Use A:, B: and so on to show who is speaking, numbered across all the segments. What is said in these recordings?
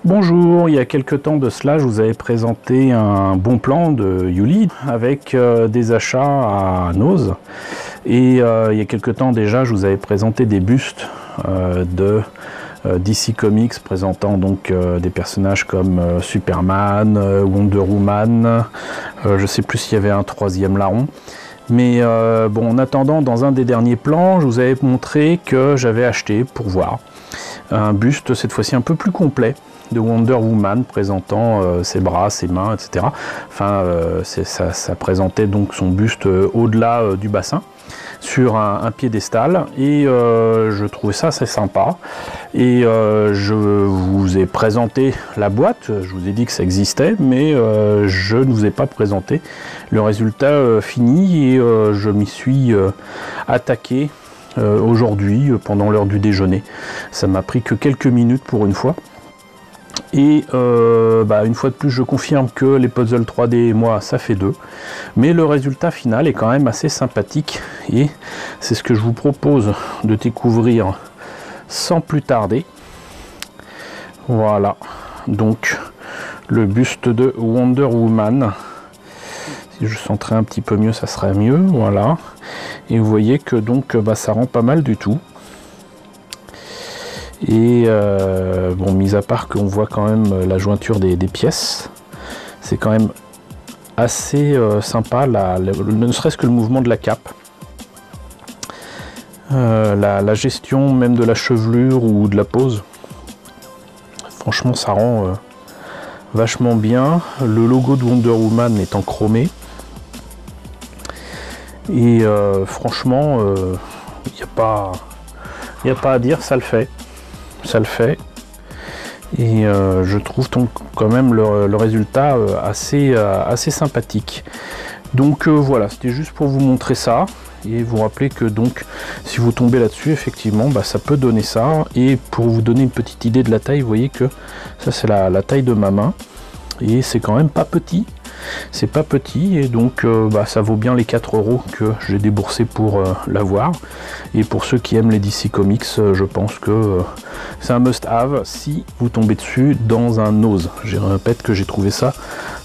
A: Bonjour, il y a quelques temps de cela, je vous avais présenté un bon plan de Yuli avec des achats à Nose. Et il y a quelques temps déjà, je vous avais présenté des bustes de DC Comics présentant donc des personnages comme Superman, Wonder Woman, je ne sais plus s'il y avait un troisième larron. Mais bon, en attendant, dans un des derniers plans, je vous avais montré que j'avais acheté pour voir un buste cette fois-ci un peu plus complet de Wonder Woman présentant ses bras, ses mains, etc. Enfin, ça présentait donc son buste au-delà du bassin sur un piédestal et je trouvais ça assez sympa et je vous ai présenté la boîte, je vous ai dit que ça existait, mais je ne vous ai pas présenté le résultat fini et je m'y suis attaqué aujourd'hui pendant l'heure du déjeuner. Ça m'a pris que quelques minutes pour une fois. Et une fois de plus, je confirme que les puzzles 3D, moi, ça fait 2. Mais le résultat final est quand même assez sympathique. Et c'est ce que je vous propose de découvrir sans plus tarder. Voilà. Donc, le buste de Wonder Woman. Si je centrais un petit peu mieux, ça serait mieux. Voilà. Et vous voyez que donc, ça rend pas mal du tout. Et bon, mis à part qu'on voit quand même la jointure des pièces, c'est quand même assez sympa, ne serait-ce que le mouvement de la cape, la gestion même de la chevelure ou de la pose. Franchement, ça rend vachement bien. Le logo de Wonder Woman est en chromé. Et franchement, il n'y a pas à dire, ça le fait. Ça le fait et je trouve donc quand même le résultat assez sympathique. Donc voilà, c'était juste pour vous montrer ça et vous rappeler que donc si vous tombez là-dessus, effectivement ça peut donner ça. Et pour vous donner une petite idée de la taille, vous voyez que ça c'est la taille de ma main et c'est quand même pas petit. C'est pas petit et donc ça vaut bien les 4 € que j'ai déboursé pour l'avoir. Et pour ceux qui aiment les DC Comics, je pense que c'est un must-have si vous tombez dessus dans un Nose. Je répète que j'ai trouvé ça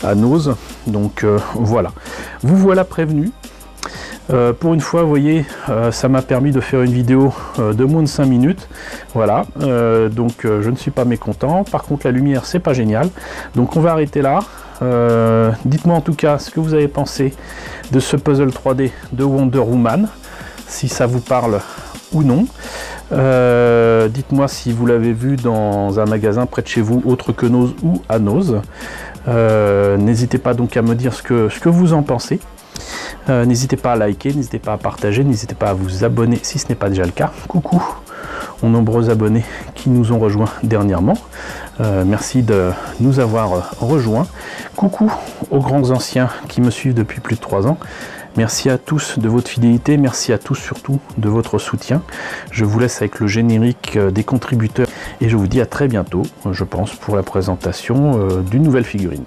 A: à Nose. Donc voilà. Vous voilà prévenu. Pour une fois, vous voyez, ça m'a permis de faire une vidéo de moins de 5 minutes. Voilà, donc je ne suis pas mécontent. Par contre, la lumière, c'est pas génial. Donc on va arrêter là. Dites-moi en tout cas ce que vous avez pensé de ce puzzle 3D de Wonder Woman, si ça vous parle ou non. Dites-moi si vous l'avez vu dans un magasin près de chez vous autre que Nose ou à Nose. N'hésitez pas donc à me dire ce que vous en pensez. N'hésitez pas à liker, n'hésitez pas à partager, n'hésitez pas à vous abonner si ce n'est pas déjà le cas. Coucou aux nombreux abonnés qui nous ont rejoints dernièrement. Merci de nous avoir rejoints. Coucou aux grands anciens qui me suivent depuis plus de 3 ans. Merci à tous de votre fidélité, merci à tous surtout de votre soutien. Je vous laisse avec le générique des contributeurs et je vous dis à très bientôt, je pense, pour la présentation d'une nouvelle figurine.